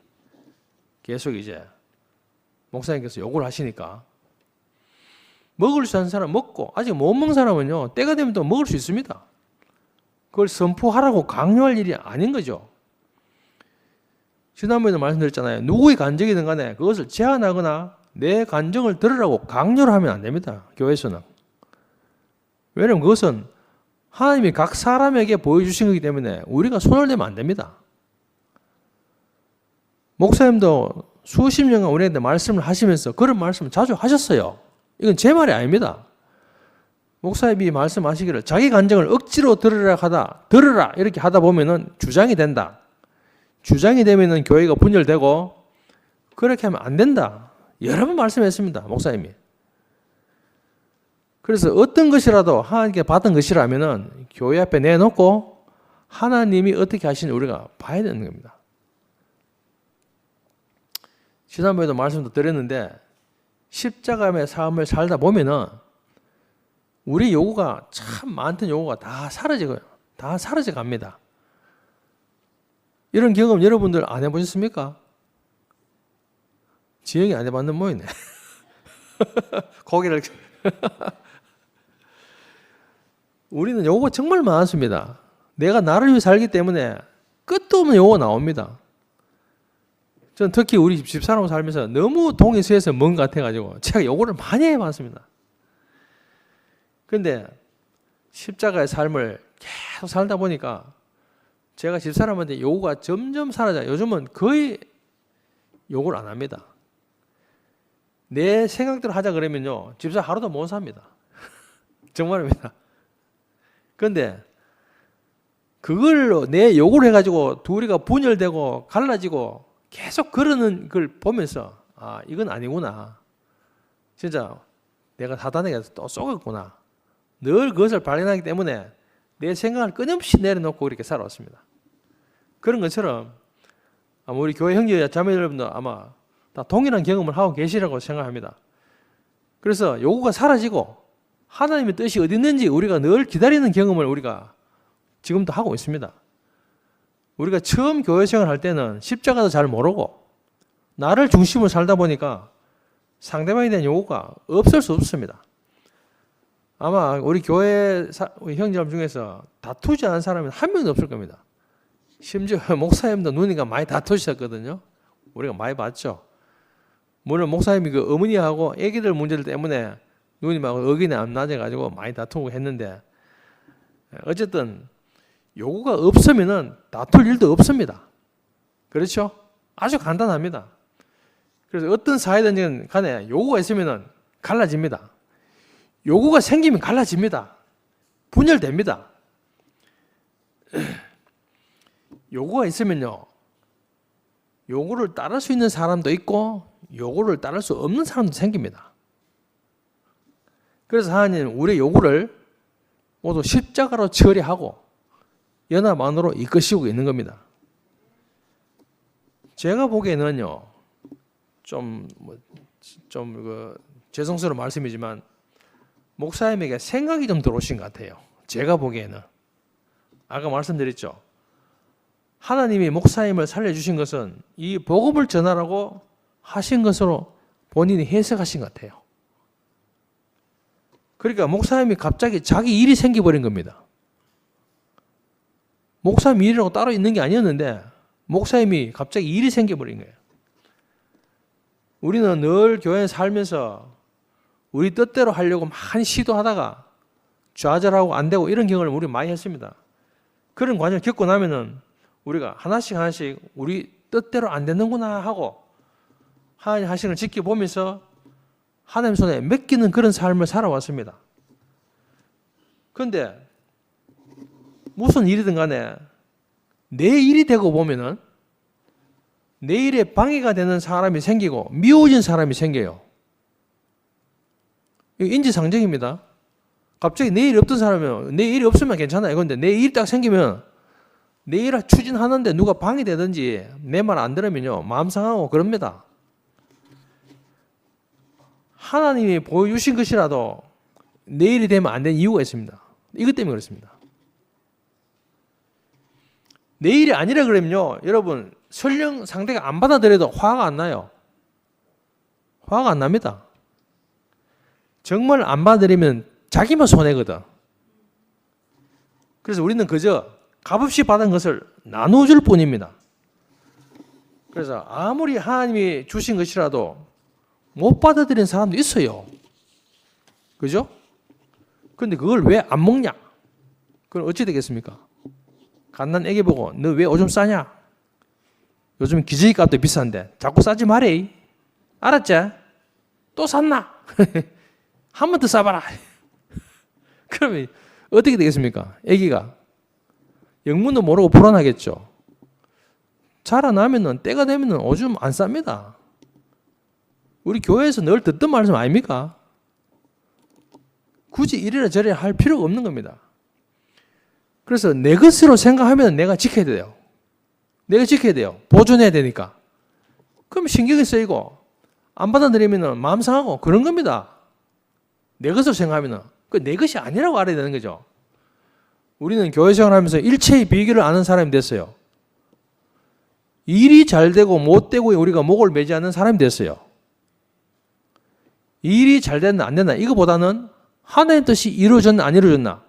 계속 이제 목사님께서 요구를 하시니까 먹을 수 있는 사람 먹고 아직 못 먹는 사람은요 때가 되면 또 먹을 수 있습니다. 그걸 선포하라고 강요할 일이 아닌 거죠. 지난번에도 말씀드렸잖아요. 누구의 간증이든 간에 그것을 제안하거나 내 간증을 들으라고 강요를 하면 안 됩니다. 교회에서는. 왜냐하면 그것은 하나님이 각 사람에게 보여주신 거기 때문에 우리가 손을 대면 안 됩니다. 목사님도 수십 년간 우리한테 말씀을 하시면서 그런 말씀을 자주 하셨어요. 이건 제 말이 아닙니다. 목사님이 말씀하시기를 자기 간증을 억지로 들으라 이렇게 하다 보면은 주장이 된다. 주장이 되면은 교회가 분열되고 그렇게 하면 안 된다. 여러 번 말씀했습니다. 목사님이. 그래서 어떤 것이라도 하나님께 받은 것이라면은 교회 앞에 내놓고 하나님이 어떻게 하시는지 우리가 봐야 되는 겁니다. 지난번에도 말씀도 드렸는데 십자가의 삶을 살다 보면은 우리 요구가 참 많던 요구가 다 사라지고요. 다 사라져 갑니다. 이런 경험 여러분들 안 해보셨습니까? 지영이 안 해봤는 모이네. 고개를. 우리는 요구가 정말 많습니다. 내가 나를 위해 살기 때문에 끝도 없는 요구가 나옵니다. 저는 특히 우리 집사람 살면서 너무 동의서에서 먼 것 같아가지고 제가 요구를 많이 해봤습니다. 그런데 십자가의 삶을 계속 살다 보니까 제가 집사람한테 요구가 점점 사라져요. 요즘은 거의 요구를 안 합니다. 내 생각대로 하자 그러면요 집사 하루도 못 삽니다. 정말입니다. 그런데 그걸로 내 요구를 해가지고 둘이가 분열되고 갈라지고 계속 그러는 걸 보면서 아 이건 아니구나. 진짜 내가 사단에게 또 쏘겠구나. 늘 그것을 발견하기 때문에 내 생각을 끊임없이 내려놓고 이렇게 살아왔습니다. 그런 것처럼 아마 우리 교회 형제 자매 여러분도 아마 다 동일한 경험을 하고 계시라고 생각합니다. 그래서 요구가 사라지고 하나님의 뜻이 어디 있는지 우리가 늘 기다리는 경험을 우리가 지금도 하고 있습니다. 우리가 처음 교회 생활할 때는 십자가도 잘 모르고 나를 중심으로 살다 보니까 상대방에 대한 요구가 없을 수 없습니다. 아마 우리 교회 우리 형제들 중에서 다투지 않은 사람은 한 명도 없을 겁니다. 심지어 목사님도 누님과 많이 다투셨거든요. 우리가 많이 봤죠. 물론 목사님이 그 어머니하고 아기들 문제들 때문에 누님하고 의견이 안 맞아가지고 많이 다투고 했는데 어쨌든 요구가 없으면은 다툴 일도 없습니다. 그렇죠? 아주 간단합니다. 그래서 어떤 사회든지 간에 요구가 있으면 갈라집니다. 요구가 생기면 갈라집니다. 분열됩니다. 요구가 있으면요, 요구를 따를 수 있는 사람도 있고 요구를 따를 수 없는 사람도 생깁니다. 그래서 하나님은 우리의 요구를 모두 십자가로 처리하고 연합 안으로 이끄시고 있는 겁니다. 제가 보기에는요, 죄송스러운 말씀이지만 목사님에게 생각이 좀 들어오신 것 같아요. 제가 보기에는. 아까 말씀드렸죠. 하나님이 목사님을 살려주신 것은 이 복음을 전하라고 하신 것으로 본인이 해석하신 것 같아요. 그러니까 목사님이 갑자기 자기 일이 생겨버린 겁니다. 목사님 일이라고 따로 있는 게 아니었는데 목사님이 갑자기 일이 생겨버린 거예요. 우리는 늘 교회에 살면서 우리 뜻대로 하려고 많이 시도하다가 좌절하고 안 되고 이런 경험을 우리 많이 했습니다. 그런 과정을 겪고 나면은 우리가 하나씩 우리 뜻대로 안 되는구나 하고 하나님 하신 걸 지켜보면서 하나님 손에 맡기는 그런 삶을 살아왔습니다. 그런데 무슨 일이든 간에 내 일이 되고 보면은 내 일에 방해가 되는 사람이 생기고 미워진 사람이 생겨요. 이거 인지상정입니다. 갑자기 내 일이 없던 사람은 내 일이 없으면 괜찮아요. 그런데 내 일이 딱 생기면 내 일을 추진하는데 누가 방해되든지 내 말 안 들으면요, 마음 상하고 그럽니다. 하나님이 보여주신 것이라도 내 일이 되면 안 되는 이유가 있습니다. 이것 때문에 그렇습니다. 내 일이 아니라 그러면요, 여러분 설령 상대가 안 받아들여도 화가 안 나요. 화가 안 납니다. 정말 안 받아들이면 자기만 손해거든. 그래서 우리는 그저 값없이 받은 것을 나눠줄 뿐입니다. 그래서 아무리 하나님이 주신 것이라도 못 받아들이는 사람도 있어요. 그죠? 그런데 그걸 왜 안 먹냐? 그럼 어찌 되겠습니까? 갓난 애기 보고 너 왜 오줌 싸냐? 요즘 기저귀 값도 비싼데 자꾸 싸지 말해. 알았지? 또 샀나? 한 번 더 싸봐라. 그러면 어떻게 되겠습니까? 애기가 영문도 모르고 불안하겠죠. 자라나면은 때가 되면은 오줌 안 쌉니다. 우리 교회에서 늘 듣던 말씀 아닙니까? 굳이 이래라 저래라 할 필요가 없는 겁니다. 그래서 내 것으로 생각하면 내가 지켜야 돼요. 내가 지켜야 돼요. 보존해야 되니까. 그럼 신경이 쓰이고 안 받아들이면 마음 상하고 그런 겁니다. 내 것으로 생각하면 그 내 것이 아니라고 알아야 되는 거죠. 우리는 교회 생활하면서 일체의 비결을 아는 사람이 됐어요. 일이 잘 되고 못 되고 우리가 목을 매지 않는 사람이 됐어요. 일이 잘 됐나 안 됐나 이거보다는 하나님의 뜻이 이루어졌나 안 이루어졌나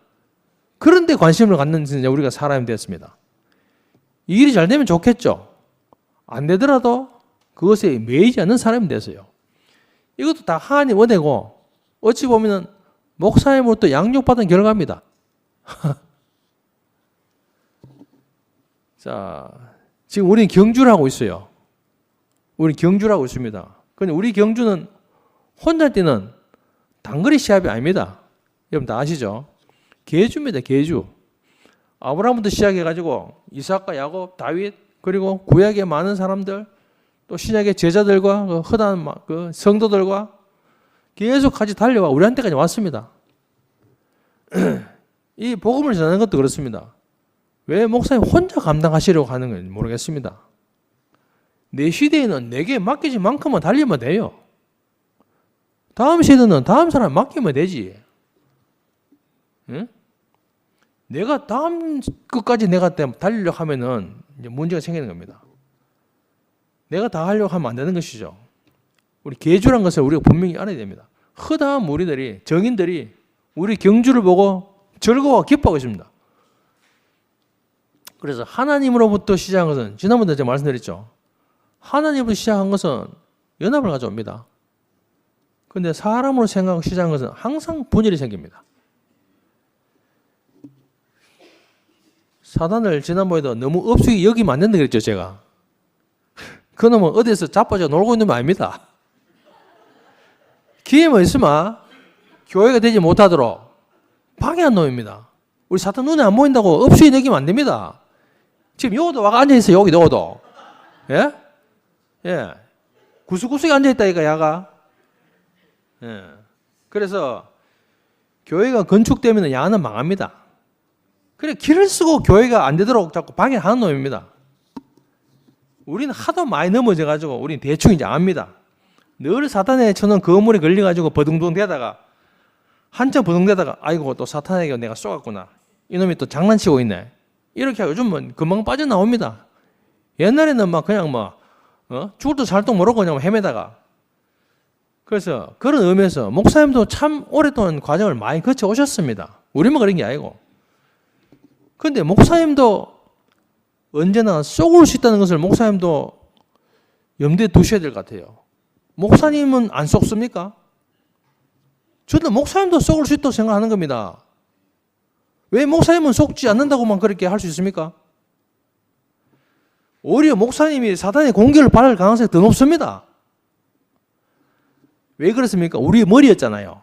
그런 데 관심을 갖는 우리가 사람이 됐습니다. 일이 잘 되면 좋겠죠. 안 되더라도 그것에 매이지 않는 사람이 됐어요. 이것도 다 하나님 은혜고 어찌 보면 목사님으로부터 양육받은 결과입니다. 자, 지금 우리는 경주를 하고 있어요. 우리는 경주를 하고 있습니다. 그런데 우리 경주는 혼자 뛰는 단거리 시합이 아닙니다. 여러분 다 아시죠? 계주입니다. 계주. 아브라함부터 시작해가지고 이삭과 야곱, 다윗 그리고 구약의 많은 사람들 또 신약의 제자들과 그 허다한 그 성도들과 계속 같이 달려와 우리한테까지 왔습니다. 이 복음을 전하는 것도 그렇습니다. 왜 목사님 혼자 감당하시려고 하는 건지 모르겠습니다. 내 시대에는 내게 맡기진 만큼만 달리면 돼요. 다음 시대는 다음 사람 맡기면 되지. 응? 내가 다음 끝까지 내가 달리려고 하면은 이제 문제가 생기는 겁니다. 내가 다 하려고 하면 안 되는 것이죠. 우리 계주란 것을 우리가 분명히 알아야 됩니다. 허다한 무리들이, 정인들이 우리 경주를 보고 즐거워 기뻐하고 있습니다. 그래서 하나님으로부터 시작한 것은 지난번에 제가 말씀드렸죠. 하나님으로부터 시작한 것은 연합을 가져옵니다. 그런데 사람으로 생각하고 시작한 것은 항상 분열이 생깁니다. 사단을 지난번에도 너무 업숙이 여기면 안 된다 그랬죠, 제가. 그놈은 어디서 자빠져 놀고 있는 건 아닙니다. 기회만 있으면 교회가 되지 못하도록 방해한 놈입니다. 우리 사탄 눈에 안 보인다고 없이 내기면 안 됩니다. 지금 여기도 와가 앉아있어요. 여기 너도. 예? 예. 구석구석에 앉아있다 이거 야가. 예. 그래서 교회가 건축되면 야는 망합니다. 그래 길을 쓰고 교회가 안 되도록 자꾸 방해하는 놈입니다. 우리는 하도 많이 넘어져가지고 우리는 대충 이제 압니다. 늘 사탄에 쳐놓은 거물에 걸려가지고 버둥둥 대다가 한참 버둥대다가 아이고 또 사탄에게 내가 쏘았구나. 이놈이 또 장난치고 있네. 이렇게 하고 요즘은 금방 빠져나옵니다. 옛날에는 막 그냥 죽을 듯 살도 모르고 그냥 헤매다가. 그래서 그런 의미에서 목사님도 참 오랫동안 과정을 많이 거쳐 오셨습니다. 우리만 그런 게 아니고. 그런데 목사님도 언제나 쏘을 수 있다는 것을 목사님도 염두에 두셔야 될 것 같아요. 목사님은 안 쏘습니까? 저는 목사님도 쏘을 수 있다고 생각하는 겁니다. 왜 목사님은 속지 않는다고만 그렇게 할 수 있습니까? 오히려 목사님이 사탄의 공격을 받을 가능성이 더 높습니다. 왜 그렇습니까? 우리의 머리였잖아요.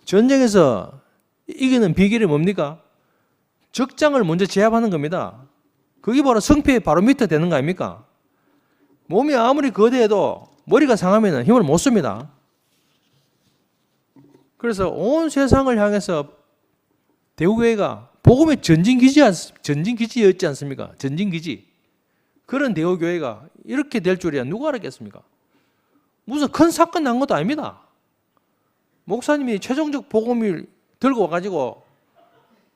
전쟁에서 이기는 비결이 뭡니까? 적장을 먼저 제압하는 겁니다. 그게 바로 성패의 바로 밑에 되는 거 아닙니까? 몸이 아무리 거대해도 머리가 상하면 힘을 못 씁니다. 그래서 온 세상을 향해서 대구교회가 복음의 전진기지였지 않습니까? 전진기지. 그런 대구교회가 이렇게 될 줄이야 누가 알았겠습니까? 무슨 큰 사건 난 것도 아닙니다. 목사님이 최종적 복음을 들고 와가지고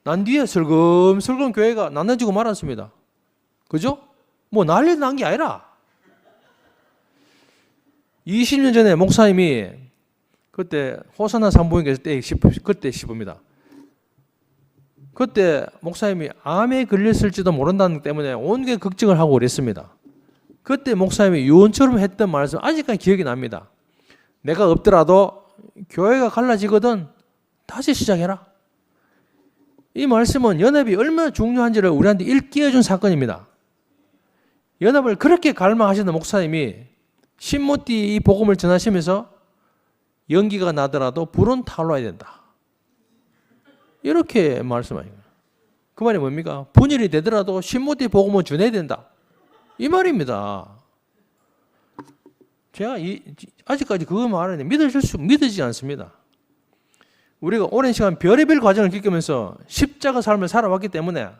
난 뒤에 슬금슬금 교회가 나눠지고 말았습니다. 그죠? 뭐 난리 난 게 아니라 20년 전에 목사님이 그때 호사나 산부인과 그때 싶습니다. 그때 목사님이 암에 걸렸을지도 모른다는 것 때문에 온갖 걱정을 하고 그랬습니다. 그때 목사님이 유언처럼 했던 말씀 아직까지 기억이 납니다. 내가 없더라도 교회가 갈라지거든 다시 시작해라. 이 말씀은 연합이 얼마나 중요한지를 우리한테 일깨워준 사건입니다. 연합을 그렇게 갈망하시는 목사님이 신모띠 이 복음을 전하시면서 연기가 나더라도 불은 타올라야 된다. 이렇게 말씀하신 거예요. 그 말이 뭡니까? 분열이 되더라도 신모띠 복음을 전해야 된다. 이 말입니다. 제가 아직까지 그거 말하는데 믿어지지 않습니다. 우리가 오랜 시간 별의별 과정을 겪으면서 십자가 삶을 살아왔기 때문에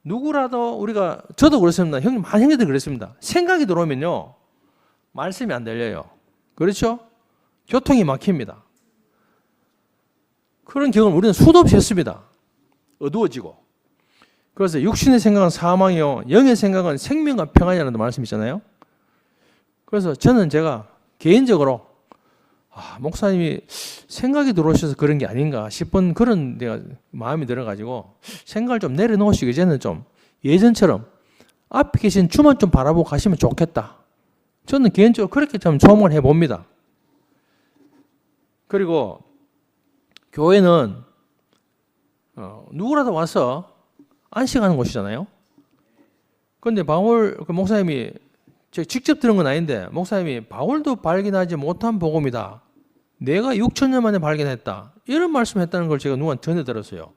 누구라도 우리가 저도 그렇습니다. 형님, 많은 형제들 그랬습니다. 생각이 들어오면요 말씀이 안 들려요. 그렇죠? 교통이 막힙니다. 그런 경험을 우리는 수도 없이 했습니다. 어두워지고. 그래서 육신의 생각은 사망이요 영의 생각은 생명과 평안이라는 말씀 있잖아요. 그래서 제가 개인적으로 목사님이 생각이 들어오셔서 그런 게 아닌가 싶은 그런 내가 마음이 들어가지고 생각을 좀 내려놓으시고 이제는 좀 예전처럼 앞에 계신 주만 좀 바라보고 가시면 좋겠다. 저는 개인적으로 그렇게 좀 소망을 해봅니다. 그리고 교회는 누구라도 와서 안식하는 곳이잖아요. 그런데 바울 목사님이 제가 직접 들은 건 아닌데 목사님이 바울도 발견하지 못한 복음이다. 내가 6,000년 만에 발견했다. 이런 말씀했다는 걸 제가 누가 전해 들었어요.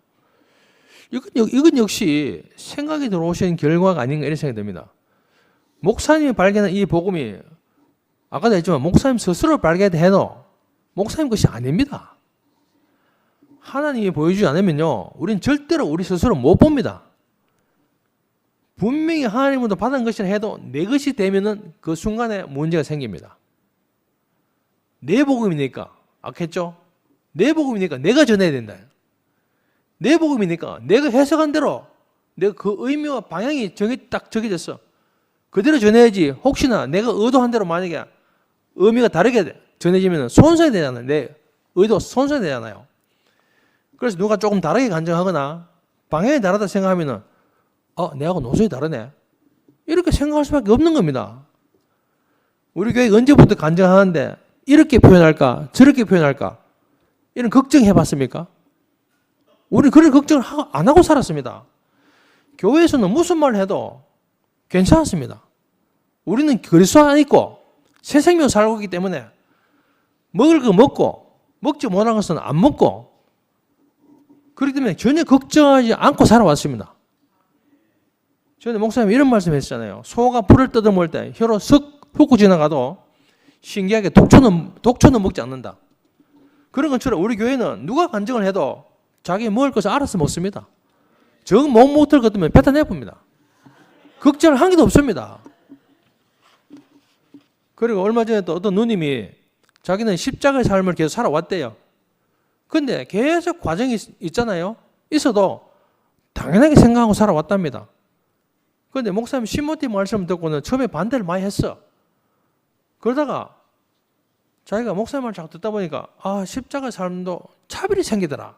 이건 역시 생각이 들어오신 결과가 아닌가 이런 생각이 듭니다. 목사님이 발견한 이 복음이 아까도 했지만 목사님 스스로 발견해도 목사님 것이 아닙니다. 하나님이 보여주지 않으면요 우리는 절대로 우리 스스로 못 봅니다. 분명히 하나님으로부터 받은 것이라 해도 내 것이 되면은 그 순간에 문제가 생깁니다. 내 복음이니까 아겠죠? 내 복음이니까 내가 전해야 된다. 내 복음이니까 내가 해석한 대로 내가 그 의미와 방향이 딱 정해졌어. 그대로 전해야지. 혹시나 내가 의도한 대로 만약에 의미가 다르게 전해지면 손상이 되잖아요. 내 의도 손상이 되잖아요. 그래서 누가 조금 다르게 간증하거나 방향이 다르다 생각하면은 내하고 노선이 다르네. 이렇게 생각할 수밖에 없는 겁니다. 우리 교회 언제부터 간증하는데 이렇게 표현할까 저렇게 표현할까 이런 걱정해 봤습니까? 우리 그런 걱정을 안 하고 살았습니다. 교회에서는 무슨 말을 해도 괜찮았습니다. 우리는 그리스도 안에 있고 새 생명 살고 있기 때문에 먹을 거 먹고 먹지 못한 것은 안 먹고 그렇기 때문에 전혀 걱정하지 않고 살아왔습니다. 전에 목사님이 이런 말씀 했잖아요. 소가 풀을 뜯어먹을 때 혀로 슥 훑고 지나가도 신기하게 독초는 먹지 않는다. 그런 것처럼 우리 교회는 누가 간증을 해도 자기 먹을 것을 알아서 먹습니다. 정 못 먹을 것 같으면 뱉어내봅니다. 걱정을 한 개도 없습니다. 그리고 얼마 전에 또 어떤 누님이 자기는 십자가의 삶을 계속 살아왔대요. 근데 계속 과정이 있잖아요. 있어도 당연하게 생각하고 살아왔답니다. 그런데 목사님 시모티 말씀을 듣고는 처음에 반대를 많이 했어. 그러다가 자기가 목사님 말 자꾸 듣다 보니까 십자가의 삶도 차별이 생기더라.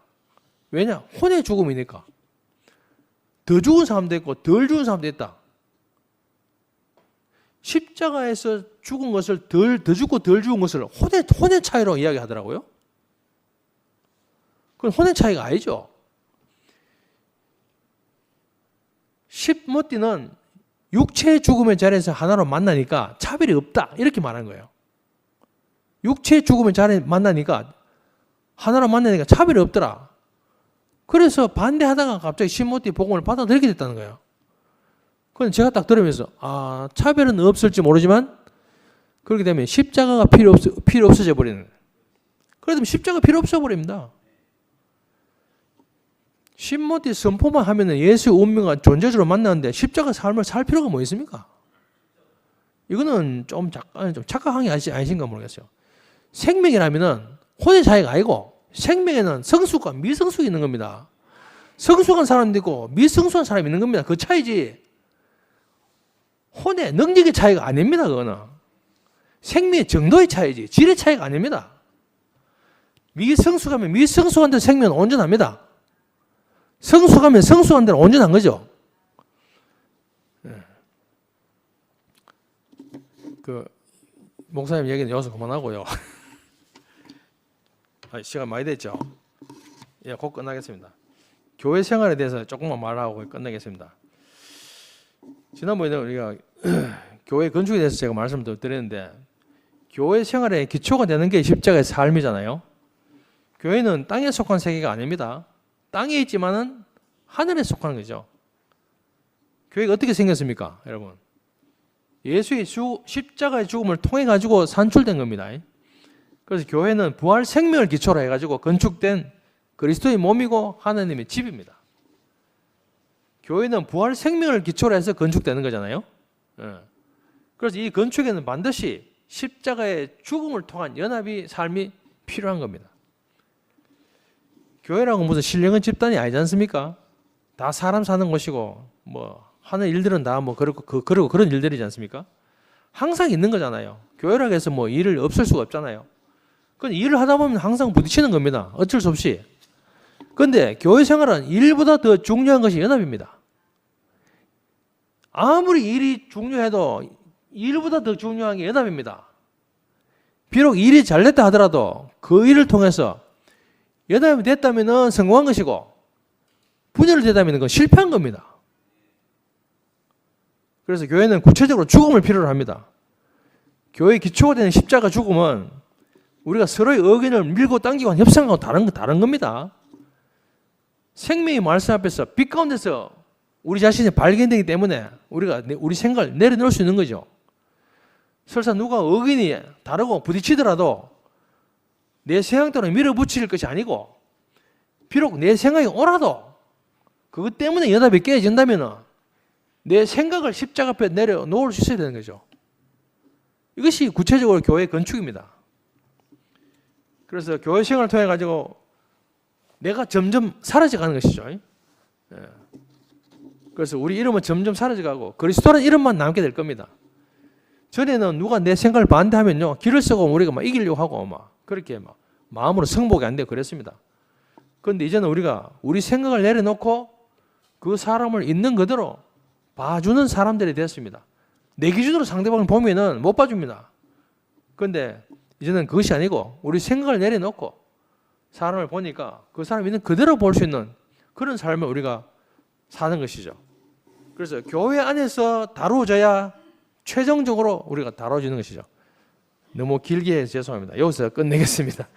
왜냐? 혼의 죽음이니까. 더 죽은 사람도 있고 덜 죽은 사람도 있다. 십자가에서 죽은 것을 더 죽고 덜 죽은 것을 혼의 차이로 이야기하더라고요. 그건 혼의 차이가 아니죠. 십모띠는 육체의 죽음의 자리에서 하나로 만나니까 차별이 없다. 이렇게 말한 거예요. 육체의 죽음의 자리에 만나니까 하나로 만나니까 차별이 없더라. 그래서 반대하다가 갑자기 십모띠 복음을 받아들이게 됐다는 거예요. 그건 제가 딱 들으면서 차별은 없을지 모르지만 그렇게 되면 십자가가 필요 없어져 버리는 거예요. 그렇게 되면 십자가 필요 없어 버립니다. 십모띠 선포만 하면은 예수의 운명과 존재적으로 만나는데 십자가 삶을 살 필요가 뭐 있습니까? 이거는 좀 착각한 게 아니신가 모르겠어요. 생명이라면은 혼의 차이가 아니고 생명에는 성숙과 미성숙이 있는 겁니다. 성숙한 사람도 있고 미성숙한 사람이 있는 겁니다. 그 차이지 혼의 능력의 차이가 아닙니다. 그거는 생명의 정도의 차이지 질의 차이가 아닙니다. 미성숙하면 미성숙한 데 생명은 온전합니다. 성숙하면 성숙한 데는 온전한 거죠. 그 목사님 얘기는 여기서 그만하고요. 시간 많이 됐죠. 곧 끝나겠습니다. 교회 생활에 대해서 조금만 말하고 끝내겠습니다. 지난번에 우리가 교회 건축에 대해서 제가 말씀을 드렸는데 교회 생활의 기초가 되는 게 십자가의 삶이잖아요. 교회는 땅에 속한 세계가 아닙니다. 땅에 있지만은 하늘에 속하는 거죠. 교회가 어떻게 생겼습니까, 여러분? 예수의 십자가의 죽음을 통해 가지고 산출된 겁니다. 그래서 교회는 부활 생명을 기초로 해가지고 건축된 그리스도의 몸이고 하나님의 집입니다. 교회는 부활 생명을 기초로 해서 건축되는 거잖아요. 그래서 이 건축에는 반드시 십자가의 죽음을 통한 연합이 삶이 필요한 겁니다. 교회라고 무슨 신령한 집단이 아니지 않습니까? 다 사람 사는 곳이고 하는 일들은 다 그렇고 그런 일들이지 않습니까? 항상 있는 거잖아요. 교회라고 해서 일을 없앨 수가 없잖아요. 그건 일을 하다 보면 항상 부딪히는 겁니다. 어쩔 수 없이. 그런데 교회 생활은 일보다 더 중요한 것이 연합입니다. 아무리 일이 중요해도 일보다 더 중요한 게 연합입니다. 비록 일이 잘 됐다 하더라도 그 일을 통해서 연합이 됐다면 성공한 것이고 분열이 됐다면 그건 실패한 겁니다. 그래서 교회는 구체적으로 죽음을 필요로 합니다. 교회의 기초가 되는 십자가 죽음은 우리가 서로의 의견을 밀고 당기고 협상하고 다른 겁니다. 생명의 말씀 앞에서 빛 가운데서 우리 자신이 발견되기 때문에 우리가 우리 생각을 내려놓을 수 있는 거죠. 설사 누가 의견이 다르고 부딪히더라도 내 생각대로 밀어붙일 것이 아니고 비록 내 생각이 옳아도 그것 때문에 연합이 깨진다면 내 생각을 십자가 앞에 내려놓을 수 있어야 되는 거죠. 이것이 구체적으로 교회 건축입니다. 그래서 교회 생활을 통해 가지고 내가 점점 사라져가는 것이죠. 그래서 우리 이름은 점점 사라져가고 그리스도라는 이름만 남게 될 겁니다. 전에는 누가 내 생각을 반대하면요 길을 쓰고 우리가 이기려고 하고 그렇게 마음으로 승복이 안 되고 그랬습니다. 그런데 이제는 우리가 우리 생각을 내려놓고 그 사람을 있는 그대로 봐주는 사람들이 됐습니다. 내 기준으로 상대방을 보면은 못 봐줍니다. 그런데 이제는 그것이 아니고 우리 생각을 내려놓고 사람을 보니까 그 사람 있는 그대로 볼 수 있는 그런 삶을 우리가 사는 것이죠. 그래서 교회 안에서 다루어져야 최종적으로 우리가 다뤄지는 것이죠. 너무 길게 해서 죄송합니다. 여기서 끝내겠습니다.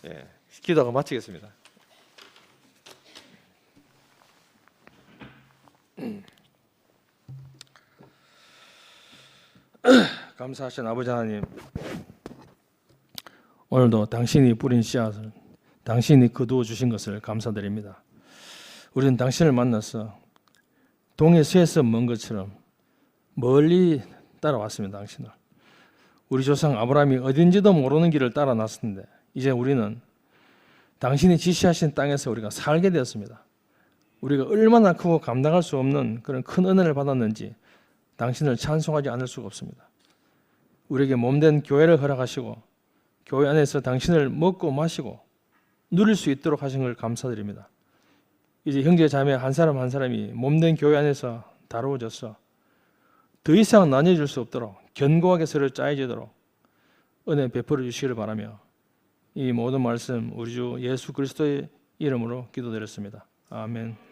예, 기도가 마치겠습니다. 감사하신 아버지 하나님, 오늘도 당신이 뿌린 씨앗을 당신이 거두어 주신 것을 감사드립니다. 우리는 당신을 만나서 동해 서에서 먼 것처럼 멀리 따라왔습니다. 당신을. 우리 조상 아브라함이 어딘지도 모르는 길을 따라 났었는데 이제 우리는 당신이 지시하신 땅에서 우리가 살게 되었습니다. 우리가 얼마나 크고 감당할 수 없는 그런 큰 은혜를 받았는지 당신을 찬송하지 않을 수가 없습니다. 우리에게 몸된 교회를 허락하시고 교회 안에서 당신을 먹고 마시고 누릴 수 있도록 하신 걸 감사드립니다. 이제 형제 자매 한 사람 한 사람이 몸된 교회 안에서 다루어져서 더 이상 나뉘어질 수 없도록 견고하게 서로 짜여지도록 은혜 베풀어 주시기를 바라며 이 모든 말씀 우리 주 예수 그리스도의 이름으로 기도드렸습니다. 아멘.